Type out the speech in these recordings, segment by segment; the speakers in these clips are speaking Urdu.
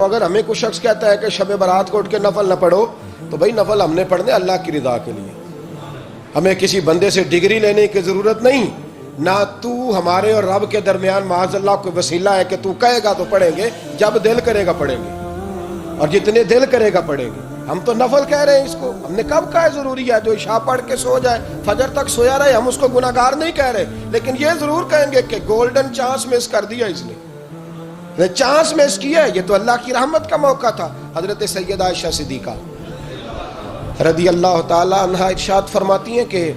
اگر ہمیں کوئی شخص کہتا ہے کہ شب برات کو اٹھ کے نفل نہ پڑھو، تو بھائی نفل ہم نے پڑھنے اللہ کی رضا کے لیے، ہمیں کسی بندے سے ڈگری لینے کی ضرورت نہیں، نہ تو ہمارے اور رب کے درمیان معاذ اللہ کوئی وسیلہ ہے کہ تو کہے گا تو پڑھیں گے، جب دل کرے گا پڑھیں گے، اور جتنے دل کرے گا پڑھیں گے۔ ہم تو نفل کہہ رہے ہیں اس کو، ہم نے کب کہا ہے ضروری ہے جو عشاء پڑھ کے سو جائے فجر تک سویا رہے، ہم اس کو گناہگار نہیں کہہ رہے، لیکن یہ ضرور کہیں گے کہ گولڈن چانس مس کر دیا اس نے چانس مس کیا ہے، یہ تو اللہ کی رحمت کا موقع تھا۔ حضرت سیدہ عائشہ صدیقہ رضی اللہ تعالی عنہا ارشاد فرماتی ہیں کہ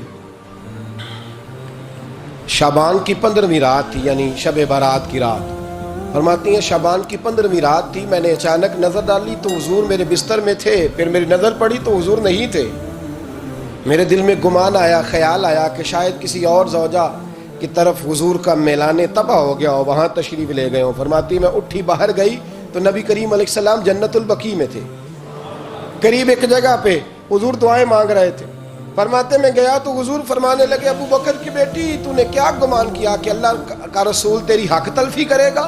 شعبان کی 15ویں رات تھی، یعنی شب برات کی رات، فرماتی ہیں شعبان کی 15ویں رات تھی، میں نے اچانک نظر ڈالی تو حضور میرے بستر میں تھے، پھر میری نظر پڑی تو حضور نہیں تھے، میرے دل میں گمان آیا، خیال آیا کہ شاید کسی اور زوجہ کی طرف حضور کا میلان تباہ ہو گیا ہو، وہاں تشریف لے گئے ہوں۔ فرماتی میں اٹھی باہر گئی تو نبی کریم علیہ السلام جنت البقیع میں تھے، قریب ایک جگہ پہ حضور دعائیں مانگ رہے تھے۔ فرماتے میں گیا تو حضور فرمانے لگے ابو بکر کی بیٹی تو نے کیا گمان کیا کہ اللہ کا رسول تیری حق تلفی کرے گا؟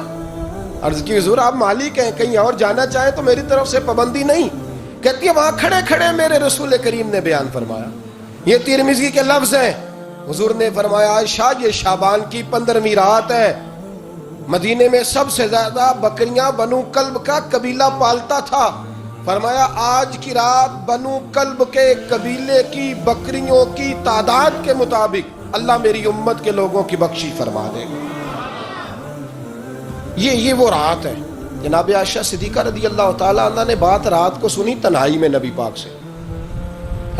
عرض کی حضور آپ مالک ہیں، کہیں اور جانا چاہیں تو میری طرف سے پابندی نہیں۔ کہتی ہے وہاں کھڑے کھڑے میرے رسول کریم نے بیان فرمایا، یہ ترمذی کے لفظ ہیں، حضور نے فرمایا عائشہ یہ شعبان کی 15ویں رات ہے، مدینے میں سب سے زیادہ بکریاں بنو کلب کا قبیلہ پالتا تھا، فرمایا آج کی رات بنو کلب کے قبیلے کی بکریوں کی تعداد کے مطابق اللہ میری امت کے لوگوں کی بخشش فرما دے گا۔ یہ وہ رات ہے۔ جناب عائشہ صدیقہ رضی اللہ تعالی عنہ نے بات رات کو سنی تنہائی میں نبی پاک سے،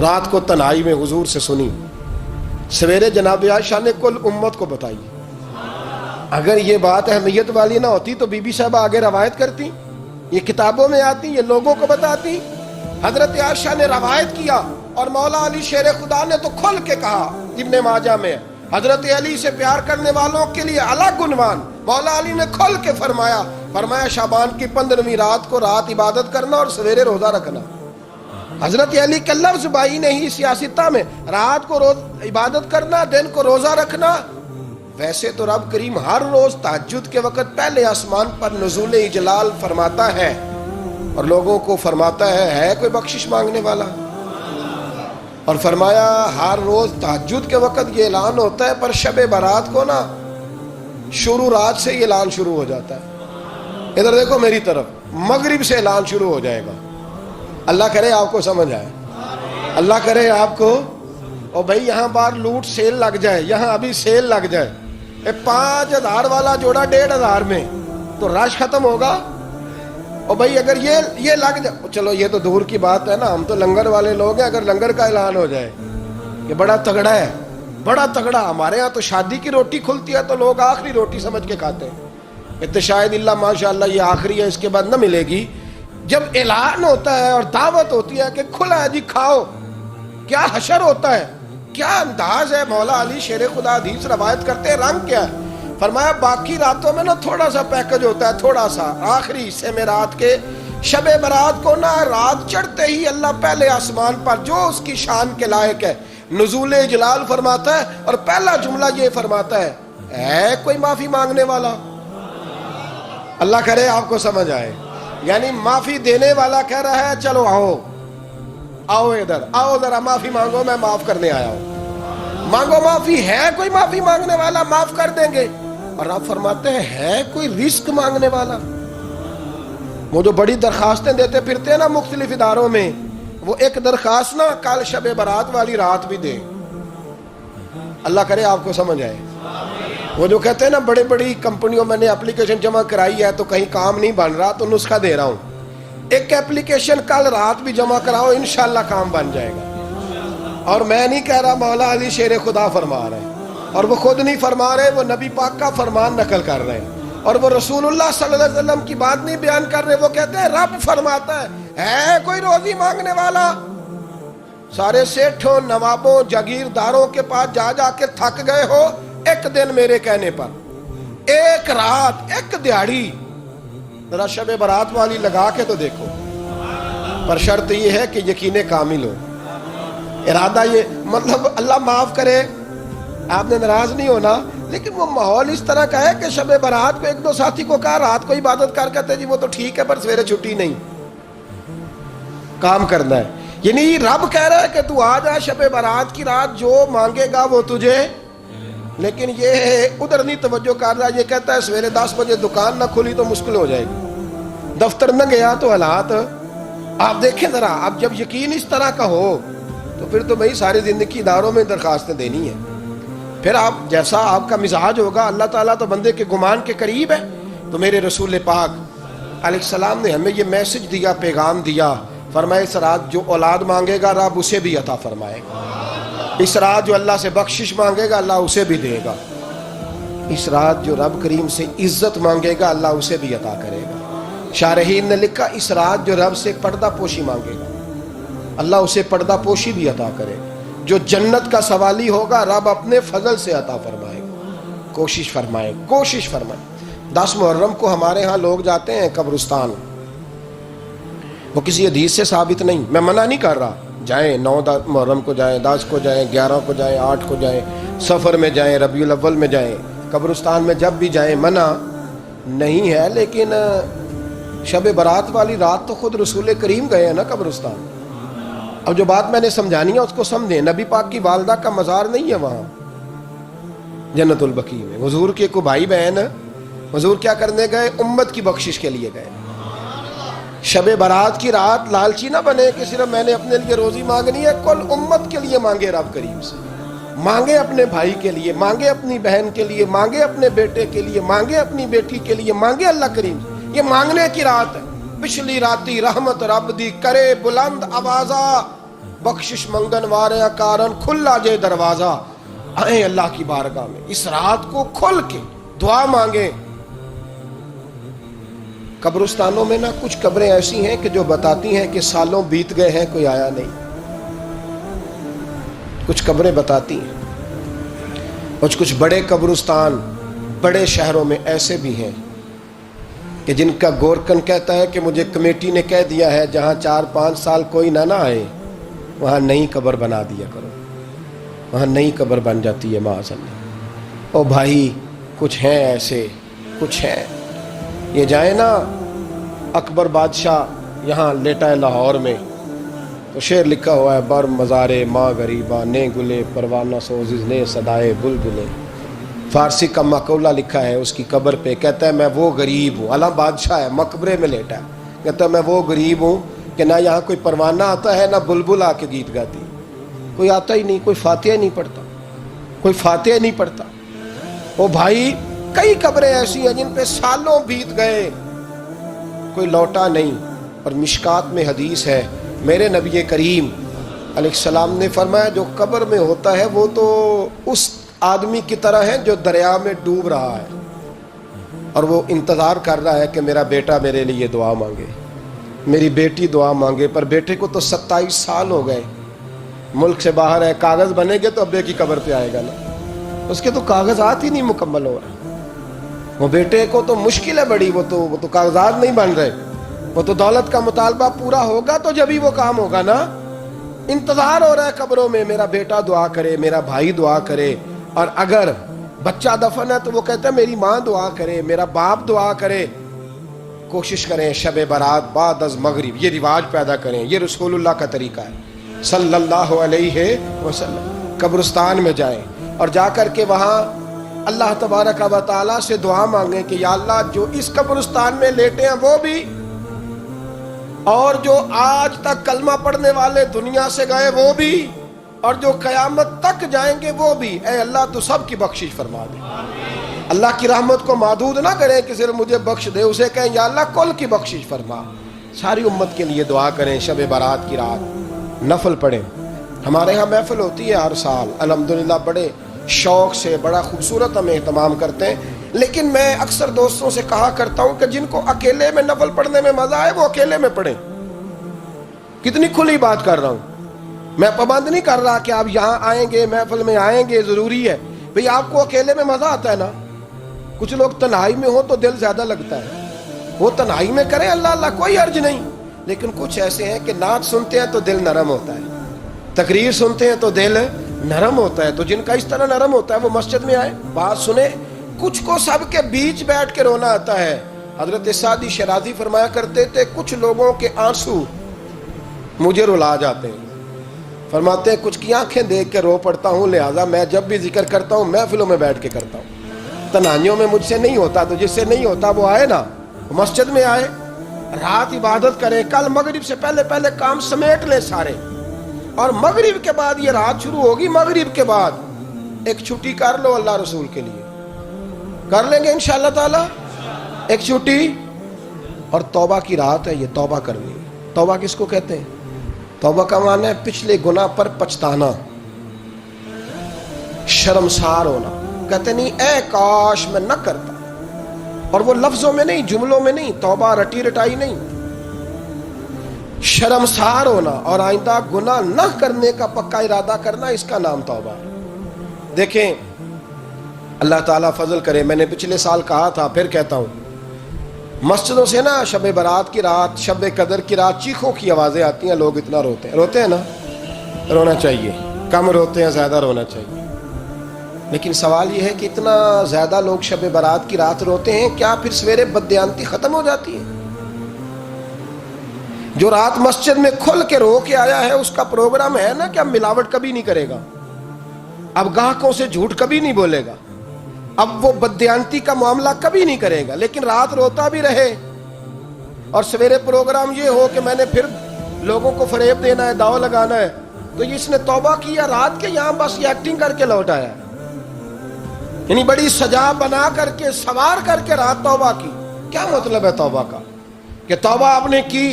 رات کو تنہائی میں حضور سے سنی، سویرے جناب عائشہ نے کل امت کو بتائی۔ اگر یہ بات اہمیت والی نہ ہوتی تو بی بی صاحبہ آگے روایت کرتی، یہ کتابوں میں آتی، یہ لوگوں کو بتاتی۔ حضرت عائشہ نے روایت کیا اور مولا علی شیر خدا نے تو کھل کے کہا، ابن ماجہ میں حضرت علی سے پیار کرنے والوں کے لیے الگ عنوان، مولا علی نے کھل کے فرمایا شعبان کی 15ویں رات کو رات عبادت کرنا اور سویرے روزہ رکھنا۔ حضرت علی کا لفظ بائی نہیں سیاستہ میں، رات کو عبادت کرنا، دن کو روزہ رکھنا۔ ویسے تو رب کریم ہر روز تہجد کے وقت پہلے آسمان پر نزول اجلال فرماتا ہے اور لوگوں کو فرماتا ہے کوئی بخشش مانگنے والا؟ اور فرمایا ہر روز تہجد کے وقت یہ اعلان ہوتا ہے، پر شب برات کو نا شروع رات سے یہ اعلان شروع ہو جاتا ہے۔ ادھر دیکھو میری طرف، مغرب سے اعلان شروع ہو جائے گا۔ اللہ کرے آپ کو سمجھ آئے، اللہ کرے آپ کو، اور بھائی یہاں باہر لوٹ سیل لگ جائے، یہاں ابھی سیل لگ جائے، 5000 والا جوڑا 1500 میں، تو رش ختم ہوگا۔ اور بھائی اگر یہ لگ جائے، چلو یہ تو دور کی بات ہے نا، ہم تو لنگر والے لوگ ہیں، اگر لنگر کا اعلان ہو جائے کہ بڑا تگڑا ہے، بڑا تگڑا، ہمارے ہاں تو شادی کی روٹی کھلتی ہے تو لوگ آخری روٹی سمجھ کے کھاتے ہیں، شاید اللہ ماشاءاللہ یہ آخری ہے، اس کے بعد نہ ملے گی۔ جب اعلان ہوتا ہے اور دعوت ہوتی ہے کہ کھلا ہے جی کھاؤ، کیا حشر ہوتا ہے، کیا انداز ہے۔ مولا علی شیر خدا حدیث روایت کرتے ہیں، رنگ کیا ہے؟ فرمایا باقی راتوں میں نا تھوڑا سا پیکج ہوتا ہے، تھوڑا سا، آخری حصے میں رات کے شب برات کو نا رات چڑھتے ہی اللہ پہلے آسمان پر جو اس کی شان کے لائق ہے نزول جلال فرماتا ہے، اور پہلا جملہ یہ فرماتا ہے کوئی معافی مانگنے والا؟ اللہ کرے آپ کو سمجھ آئے، یعنی معافی دینے والا کہہ رہا ہے چلو آؤ ادھر آؤ ذرا معافی مانگو، میں معاف کرنے آیا ہوں، مانگو معافی۔ ہے کوئی معافی مانگنے والا؟ معاف کر دیں گے۔ اور آپ فرماتے ہیں ہے کوئی رزق مانگنے والا؟ وہ جو بڑی درخواستیں دیتے پھرتے ہیں نا مختلف اداروں میں، وہ ایک درخواست نا کل شب برات والی رات بھی دیں۔ اللہ کرے آپ کو سمجھ آئے۔ وہ جو کہتے ہیں نا بڑی بڑی کمپنیوں میں نے اپلیکیشن جمع کرائی ہے تو کہیں کام نہیں بن رہا تو نسخہ دے رہا ہوں، ایک ایپلیکیشن کل رات بھی جمع کراؤ انشاءاللہ کام بن جائے گا۔ اور میں نہیں کہہ رہا، مولا علی شیر خدا فرما رہے ہیں، اور وہ خود نہیں فرما رہے، وہ نبی پاک کا فرمان نقل کر رہے ہیں، اور وہ رسول اللہ صلی اللہ علیہ وسلم کی بات نہیں بیان کر رہے، وہ کہتے ہیں رب فرماتا ہے کوئی روزی مانگنے والا؟ سارے سیٹھوں نوابوں جاگیرداروں کے پاس جا جا کے تھک گئے ہو، ایک دن میرے کہنے پر، ایک رات، ایک دیہڑی ذرا شب برات والی لگا کے تو دیکھو۔ پر شرط یہ ہے کہ یقین کامل ہو، ارادہ یہ، مطلب اللہ معاف کرے، آپ نے ناراض نہیں ہونا، لیکن وہ ماحول اس طرح کا ہے کہ شب برات کو ایک دو ساتھی کو کہا رات کو عبادت کر کہتے جی وہ تو ٹھیک ہے پر سویرے چھٹی نہیں، کام کرنا ہے. یعنی رب کہہ رہا ہے کہ تو آ جا شب برات کی رات، جو مانگے گا وہ تجھے. لیکن یہ ادھر نہیں توجہ کر رہا، یہ کہتا ہے سویرے 10 بجے دکان نہ کھلی تو مشکل ہو جائے گی، دفتر نہ گیا تو حالات. آپ دیکھیں ذرا، اب جب یقین اس طرح کا ہو تو پھر تو بھائی ساری زندگی اداروں میں درخواستیں دینی ہے. پھر آپ جیسا آپ کا مزاج ہوگا، اللہ تعالیٰ تو بندے کے گمان کے قریب ہے. تو میرے رسول پاک علیہ السلام نے ہمیں یہ میسج دیا، پیغام دیا، فرمائے اس رات جو اولاد مانگے گا رب اسے بھی عطا فرمائے گا. اس رات جو اللہ سے بخشش مانگے گا اللہ اسے بھی دے گا. اس رات جو رب کریم سے عزت مانگے گا اللہ اسے بھی عطا کرے گا. شارحین نے لکھا اس رات جو رب سے پردہ پوشی مانگے گا اللہ اسے پردہ پوشی بھی عطا کرے گا. جو جنت کا سوالی ہوگا رب اپنے فضل سے عطا فرمائے گا. کوشش فرمائے، کوشش فرمائے. 10 محرم کو ہمارے ہاں لوگ جاتے ہیں قبرستان، وہ کسی حدیث سے ثابت نہیں، میں منع نہیں کر رہا، جائیں 9 محرم کو جائیں، 10 کو جائیں، 11 کو جائیں، 8 کو جائیں، سفر میں جائیں، ربیع الاول میں جائیں، قبرستان میں جب بھی جائیں، منع نہیں ہے. لیکن شب برات والی رات تو خود رسول کریم گئے ہیں نا قبرستان. اب جو بات میں نے سمجھانی ہے اس کو سمجھیں. نبی پاک کی والدہ کا مزار نہیں ہے وہاں جنت البقیع میں. حضور کے کو بھائی بہن، حضور کیا کرنے گئے؟ امت کی بخشش کے لیے گئے. شب برات کی رات لالچی نہ بنے کہ صرف میں نے اپنے لیے روزی مانگنی ہے، کل امت کے لیے مانگے رب کریم سے. مانگے اپنے بھائی کے لیے، مانگے اپنی بہن کے لیے، مانگے اپنے بیٹے کے لیے، مانگے اپنی بیٹی کے لیے، مانگے اللہ کریم سے. یہ مانگنے کی رات ہے. پچھلی راتی رحمت رب دی کرے بلند آوازہ، بخشش منگن وارے کارن کھلا جے دروازہ. آئیں اللہ کی بارگاہ میں اس رات کو کھل کے دعا مانگیں. قبرستانوں میں نا کچھ قبریں ایسی ہیں کہ جو بتاتی ہیں کہ سالوں بیت گئے ہیں کوئی آیا نہیں. کچھ قبریں بتاتی ہیں. اور کچھ بڑے قبرستان بڑے شہروں میں ایسے بھی ہیں کہ جن کا گورکن کہتا ہے کہ مجھے کمیٹی نے کہہ دیا ہے جہاں 4-5 سال کوئی نہ آئے وہاں نئی قبر بنا دیا کرو، وہاں نئی قبر بن جاتی ہے معاذ اللہ. او بھائی کچھ ہیں ایسے، کچھ ہیں. یہ جائیں نا اکبر بادشاہ یہاں لیٹا ہے لاہور میں، تو شعر لکھا ہوا ہے بر مزارے ماں غریباں نے گلے پروانہ سوزز نے صدائے بلبلے. فارسی کا مقولہ لکھا ہے اس کی قبر پہ، کہتا ہے میں وہ غریب ہوں. اعلیٰ بادشاہ ہے مقبرے میں لیٹا ہے، کہتا ہے میں وہ غریب ہوں کہ نہ یہاں کوئی پروانہ آتا ہے نہ بلبل آ کے گیت گاتی. کوئی آتا ہی نہیں، کوئی فاتحہ نہیں پڑھتا، کوئی فاتحہ نہیں پڑھتا. او بھائی کئی قبریں ایسی ہیں جن پہ سالوں بیت گئے کوئی لوٹا نہیں. اور مشکات میں حدیث ہے میرے نبی کریم علیہ السلام نے فرمایا جو قبر میں ہوتا ہے وہ تو اس آدمی کی طرح ہے جو دریا میں ڈوب رہا ہے اور وہ انتظار کر رہا ہے کہ میرا بیٹا میرے لیے دعا مانگے، میری بیٹی دعا مانگے. پر بیٹے کو تو 27 سال ہو گئے، ملک سے باہر ہے، کاغذ بنے گے تو ابے کی قبر پہ آئے گا نا. اس کے تو کاغذات ہی نہیں مکمل ہو رہے. وہ بیٹے کو تو مشکل ہے بڑی، وہ تو کاغذات نہیں بن رہے. وہ تو دولت کا مطالبہ پورا ہوگا تو جب ہی وہ کام ہوگا نا. انتظار ہو رہا ہے قبروں میں میرا بیٹا دعا کرے، میرا بھائی دعا کرے. اور اگر بچہ دفن ہے تو وہ کہتا ہے میری ماں دعا کرے، میرا باپ دعا کرے. کوشش کریں شب برات بعد از مغرب یہ رواج پیدا کریں. یہ رسول اللہ کا طریقہ ہے صلی اللہ علیہ وسلم. قبرستان میں جائیں اور جا کر کے وہاں اللہ تبارک و تعالیٰ سے دعا مانگیں کہ یا اللہ جو اس قبرستان میں لیٹے ہیں وہ بھی، اور جو آج تک کلمہ پڑھنے والے دنیا سے گئے وہ بھی، اور جو قیامت تک جائیں گے وہ بھی. اے اللہ تو سب کی بخشش فرما دے. اللہ کی رحمت کو محدود نہ کریں کہ صرف مجھے بخش دے، اسے کہیں یا اللہ کل کی بخشش فرما. ساری امت کے لیے دعا کریں. شب برات کی رات نفل پڑھیں. ہمارے ہاں محفل ہوتی ہے ہر سال الحمدللہ، بڑے شوق سے بڑا خوبصورت ہم اہتمام کرتے ہیں. لیکن میں اکثر دوستوں سے کہا کرتا ہوں کہ جن کو اکیلے میں نفل پڑھنے میں مزہ آئے وہ اکیلے میں پڑھیں. کتنی کھلی بات کر رہا ہوں. میں پابند نہیں کر رہا کہ آپ یہاں آئیں گے محفل میں آئیں گے ضروری ہے. بھئی آپ کو اکیلے میں مزہ آتا ہے نا. کچھ لوگ تنہائی میں ہو تو دل زیادہ لگتا ہے، وہ تنہائی میں کریں اللہ اللہ کوئی حرج نہیں. لیکن کچھ ایسے ہیں کہ نعت سنتے ہیں تو دل نرم ہوتا ہے، تقریر سنتے ہیں تو دل نرم ہوتا ہے، تو جن کا اس طرح نرم ہوتا ہے وہ مسجد میں آئے، بات سنے. کچھ کو سب کے بیچ بیٹھ کے رونا آتا ہے. حضرت سعدی شیرازی فرمایا کرتے تھے کچھ لوگوں کے آنسو مجھے رلا جاتے ہیں. فرماتے ہیں کچھ کی آنکھیں دیکھ کے رو پڑتا ہوں، لہذا میں جب بھی ذکر کرتا ہوں محفلوں میں بیٹھ کے کرتا ہوں. تنہائیوں میں مجھ سے نہیں ہوتا، تو جس سے نہیں ہوتا وہ آئے نا، مسجد میں آئے، رات عبادت کریں. کل مغرب سے پہلے پہلے کام سمیٹ لیں سارے، اور مغرب کے بعد یہ رات شروع ہوگی، مغرب کے بعد ایک چھٹی کر لو اللہ رسول کے لیے. کر لیں گے انشاءاللہ تعالی ایک چھٹی. اور توبہ کی رات ہے، یہ توبہ کرنی. توبہ کس کو کہتے ہیں؟ توبہ کا معنی ہے پچھلے گناہ پر پچھتانا، شرمسار ہونا. کہتے نہیں اے کاش میں نہ کرتا، اور وہ لفظوں میں نہیں، جملوں میں نہیں، توبہ رٹی رٹائی نہیں، شرمسار ہونا اور آئندہ گناہ نہ کرنے کا پکا ارادہ کرنا، اس کا نام توبہ ہے. دیکھیں اللہ تعالیٰ فضل کرے، میں نے پچھلے سال کہا تھا پھر کہتا ہوں، مسجدوں سے نا شب برات کی رات، شب قدر کی رات چیخوں کی آوازیں آتی ہیں، لوگ اتنا روتے ہیں نا. رونا چاہیے، کم روتے ہیں، زیادہ رونا چاہیے. لیکن سوال یہ ہے کہ اتنا زیادہ لوگ شب برات کی رات روتے ہیں، کیا پھر سویرے بددیانتی ختم ہو جاتی ہے؟ جو رات مسجد میں کھل کے رو کے آیا ہے اس کا پروگرام ہے نا کہ اب ملاوٹ کبھی نہیں کرے گا، اب گاہکوں سے جھوٹ کبھی نہیں بولے گا، اب وہ بددیانتی کا معاملہ کبھی نہیں کرے گا. لیکن رات روتا بھی رہے اور سویرے پروگرام یہ ہو کہ میں نے پھر لوگوں کو فریب دینا ہے، داؤ لگانا ہے، تو اس نے توبہ کیا رات کے یہاں بس یہ ایکٹنگ کر کے لوٹ آیا. یعنی بڑی سجا بنا کر کے سوار کر کے رات توبہ کی. کیا مطلب ہے توبہ کا؟ کہ توبہ آپ نے کی.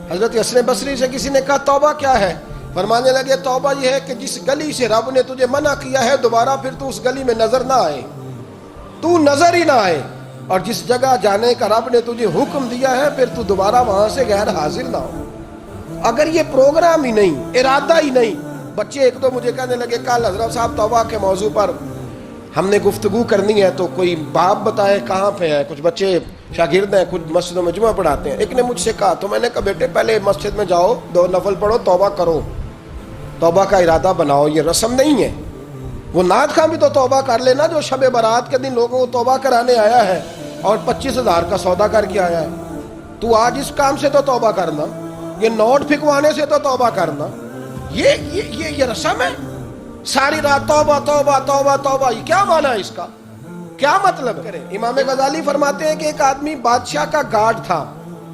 حضرت حسن بصری سے کسی نے کہا توبہ کیا ہے؟ فرمانے لگے توبہ یہ ہے کہ جس گلی سے رب نے تجھے منع کیا ہے دوبارہ پھر تو اس گلی میں نظر نہ آئے، تو نظر ہی نہ آئے. اور جس جگہ جانے کا رب نے تجھے حکم دیا ہے پھر تو دوبارہ وہاں سے غیر حاضر نہ ہو. اگر یہ پروگرام ہی نہیں، ارادہ ہی نہیں. بچے ایک تو مجھے کہنے لگے کل حضرت صاحب توبہ کے موضوع پر ہم نے گفتگو کرنی ہے، تو کوئی باپ بتائے کہاں پہ ہے. کچھ بچے شاگرد ہیں، کچھ مسجدوں میں جمعہ پڑھاتے ہیں. ایک نے مجھ سے کہا، تو میں نے کہا بیٹے پہلے مسجد میں جاؤ، 2 نفل پڑھو، توبہ کرو، توبہ کا ارادہ بناؤ. یہ رسم نہیں ہے. وہ نعت خواں بھی تو توبہ کر لینا جو شب برات کے دن لوگوں کو توبہ کرانے آیا ہے اور 25,000 کا سودا کر کے آیا ہے. تو آج اس کام سے تو توبہ کرنا، یہ نوٹ پھکوانے سے تو توبہ کرنا. یہ رسم ہے. ساری رات توبہ توبہ توبہ توبہ، یہ کیا معنی ہے اس کا؟ کیا مطلب کرے؟ امام غزالی فرماتے ہیں کہ ایک آدمی بادشاہ کا گارڈ تھا،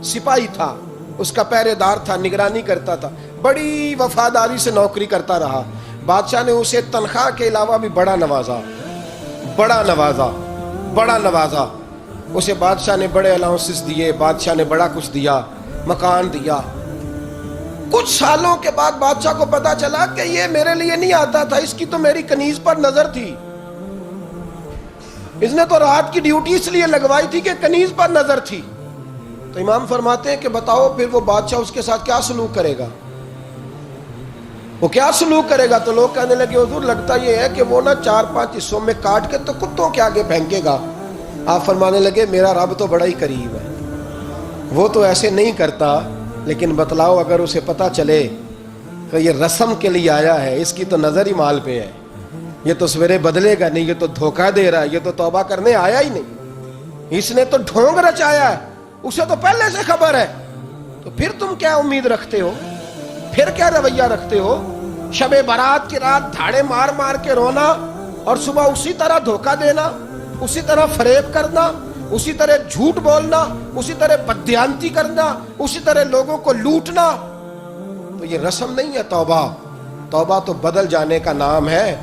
سپاہی تھا، اس کا پہرے دار تھا، نگرانی کرتا تھا، بڑی وفاداری سے نوکری کرتا رہا. بادشاہ نے اسے تنخواہ کے علاوہ بھی بڑا نوازا. اسے بادشاہ نے بڑے الاؤنسز دیے، بادشاہ نے بڑا کچھ دیا، مکان دیا. کچھ سالوں کے بعد بادشاہ کو پتا چلا کہ یہ میرے لیے نہیں آتا تھا، اس کی تو میری کنیز پر نظر تھی، اس نے تو رات کی ڈیوٹی اس لیے لگوائی تھی کہ کنیز پر نظر تھی. تو امام فرماتے ہیں کہ بتاؤ پھر وہ بادشاہ اس کے ساتھ کیا سلوک کرے گا؟ وہ کیا سلوک کرے گا؟ تو لوگ کہنے لگے حضور لگتا یہ ہے کہ وہ نا 4-5 حصوں میں کاٹ کے تو کتوں کے آگے پھینکے گا. آپ فرمانے لگے میرا رب تو بڑا ہی قریب ہے، وہ تو ایسے نہیں کرتا. لیکن بتلاؤ اگر اسے پتا چلے کہ یہ رسم کے لیے آیا ہے، اس کی تو نظر ہی مال پہ ہے، یہ تو سویرے بدلے گا نہیں، یہ تو دھوکہ دے رہا ہے، یہ تو توبہ کرنے آیا ہی نہیں، اس نے تو ڈھونگ رچایا ہے، اسے تو پہلے سے خبر ہے. تو پھر تم کیا امید رکھتے ہو؟ پھر کیا رویہ رکھتے ہو؟ شب برات کی رات دھاڑے مار مار کے رونا اور صبح اسی طرح دھوکہ دینا، اسی طرح فریب کرنا، اسی طرح جھوٹ بولنا، اسی طرح بددیانتی کرنا، اسی طرح لوگوں کو لوٹنا. تو یہ رسم نہیں ہے توبہ. توبہ تو بدل جانے کا نام ہے،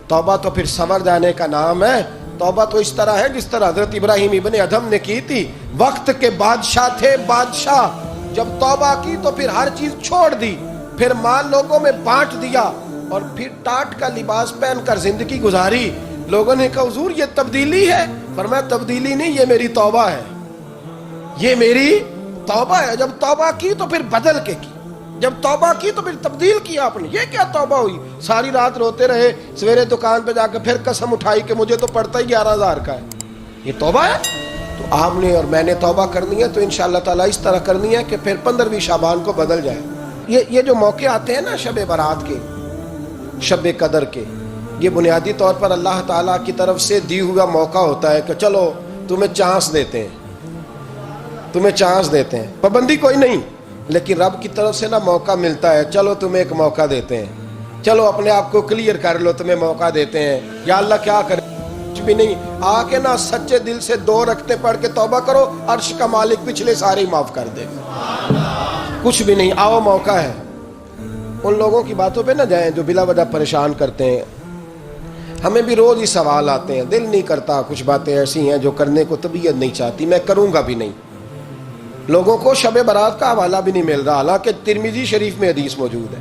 توبہ تو پھر سنور جانے کا نام ہے. توبہ تو اس طرح ہے جس طرح حضرت ابراہیم ابن ادھم نے کی تھی. وقت کے بادشاہ تھے، بادشاہ جب توبہ کی تو پھر ہر چیز چھوڑ دی، پھر مال لوگوں میں بانٹ دیا اور پھر ٹاٹ کا لباس پہن کر زندگی گزاری. لوگوں نے کہا حضور یہ تبدیلی ہے. فرمایا تبدیلی نہیں، یہ میری توبہ ہے، یہ میری توبہ ہے. جب توبہ کی تو پھر بدل کے کی، جب توبہ کی تو پھر تبدیل کیا آپ نے. یہ کیا توبہ ہوئی؟ ساری رات روتے رہے، سویرے دکان پہ جا کے پھر قسم اٹھائی کہ مجھے تو پڑتا ہی 11,000 کا ہے. یہ توبہ ہے؟ تو آپ نے اور میں نے توبہ کرنی ہے تو انشاءاللہ تعالیٰ اس طرح کرنی ہے کہ پھر 15ویں شعبان کو بدل جائے. یہ جو موقع آتے ہیں نا شب برات کے، شب قدر کے، یہ بنیادی طور پر اللہ تعالیٰ کی طرف سے دی ہوا موقع ہوتا ہے کہ چلو تمہیں چانس دیتے ہیں، تمہیں چانس دیتے ہیں، پابندی کوئی نہیں، لیکن رب کی طرف سے نا موقع ملتا ہے، چلو تمہیں ایک موقع دیتے ہیں، چلو اپنے آپ کو کلیئر کر لو، تمہیں موقع دیتے ہیں۔ یا اللہ کیا کرے؟ کچھ بھی نہیں، آ کے نا سچے دل سے 2 رکعتیں پڑھ کے توبہ کرو، عرش کا مالک پچھلے سارے ہی معاف کر دے گا۔ کچھ بھی نہیں، آؤ موقع ہے۔ ان لوگوں کی باتوں پہ نہ جائیں جو بلا وجہ پریشان کرتے ہیں۔ ہمیں بھی روز ہی سوال آتے ہیں، دل نہیں کرتا، کچھ باتیں ایسی ہیں جو کرنے کو طبیعت نہیں چاہتی، میں کروں گا بھی نہیں۔ لوگوں کو شب برات کا حوالہ بھی نہیں مل رہا، حالانکہ ترمذی شریف میں حدیث موجود ہے،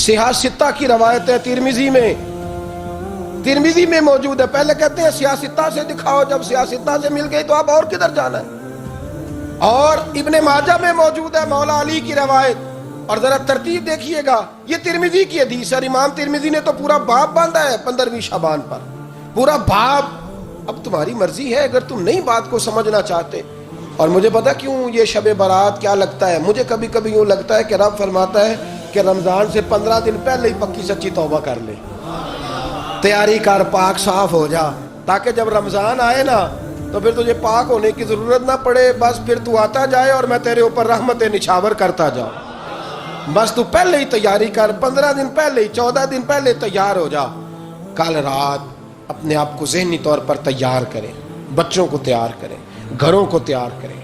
صحاح ستہ کی روایت ہے، ترمذی میں موجود ہے۔ پہلے کہتے ہیں صحاح ستہ سے دکھاؤ، جب صحاح ستہ سے مل گئی تو اب اور کدھر جانا ہے؟ اور ابن ماجہ میں موجود ہے مولا علی کی روایت، اور ذرا ترتیب دیکھیے گا، یہ ترمذی کی حدیث ہے، اور امام ترمذی نے تو پورا باب باندھا ہے 15ویں شعبان پر، پورا باب۔ اب تمہاری مرضی ہے، اگر تم نئی بات کو سمجھنا چاہتے۔ اور مجھے پتا کیوں یہ شب برات کیا لگتا ہے، مجھے کبھی کبھی یوں لگتا ہے کہ رب فرماتا ہے کہ رمضان سے 15 دن پہلے ہی پکی سچی توبہ کر لے، تیاری کر، پاک صاف ہو جا، تاکہ جب رمضان آئے نا تو پھر تجھے پاک ہونے کی ضرورت نہ پڑے، بس پھر تو آتا جائے اور میں تیرے اوپر رحمت نچھاور کرتا جاؤں۔ بس تو پہلے ہی تیاری کر، 15 دن پہلے ہی، 14 دن پہلے تیار ہو جا۔ کل رات اپنے آپ کو ذہنی طور پر تیار کریں، بچوں کو تیار کریں، گھروں کو تیار کریں۔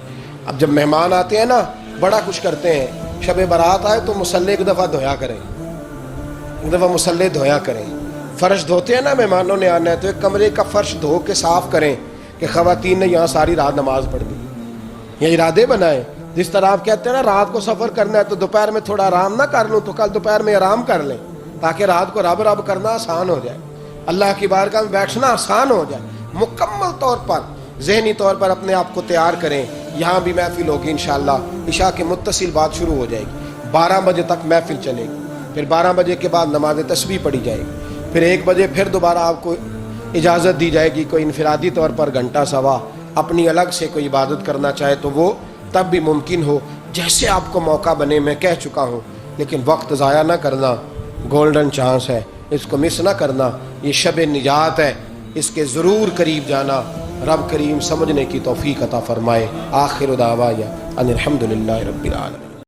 اب جب مہمان آتے ہیں نا بڑا کچھ کرتے ہیں، شب برات آئے تو مصلی ایک دفعہ دھویا کریں، ایک دفعہ مصلی دھویا کریں۔ فرش دھوتے ہیں نا، مہمانوں نے آنا ہے تو ایک کمرے کا فرش دھو کے صاف کریں کہ خواتین نے یہاں ساری رات نماز پڑھ دی، یہ ارادے بنائیں۔ جس طرح آپ کہتے ہیں نا رات کو سفر کرنا ہے تو دوپہر میں تھوڑا آرام نہ کر لوں تو کل دوپہر میں آرام کر لیں، تاکہ رات کو رب رب کرنا آسان ہو جائے، اللہ کی بارگاہ میں بیٹھنا آسان ہو جائے۔ مکمل طور پر ذہنی طور پر اپنے آپ کو تیار کریں۔ یہاں بھی محفل ہوگی انشاءاللہ، عشاء کے متصل بعد شروع ہو جائے گی، 12 بجے تک محفل چلے گی، پھر 12 بجے کے بعد نماز تسبیح پڑھی جائے گی، پھر 1 بجے پھر دوبارہ آپ کو اجازت دی جائے گی، کوئی انفرادی طور پر گھنٹہ سوا اپنی الگ سے کوئی عبادت کرنا چاہے تو وہ تب بھی ممکن ہو، جیسے آپ کو موقع بنے۔ میں کہہ چکا ہوں، لیکن وقت ضائع نہ کرنا، گولڈن چانس ہے، اس کو مس نہ کرنا، یہ شب نجات ہے، اس کے ضرور قریب جانا۔ رب کریم سمجھنے کی توفیق عطا فرمائے۔ آخر دعوانا ان الحمدللہ رب العالمین۔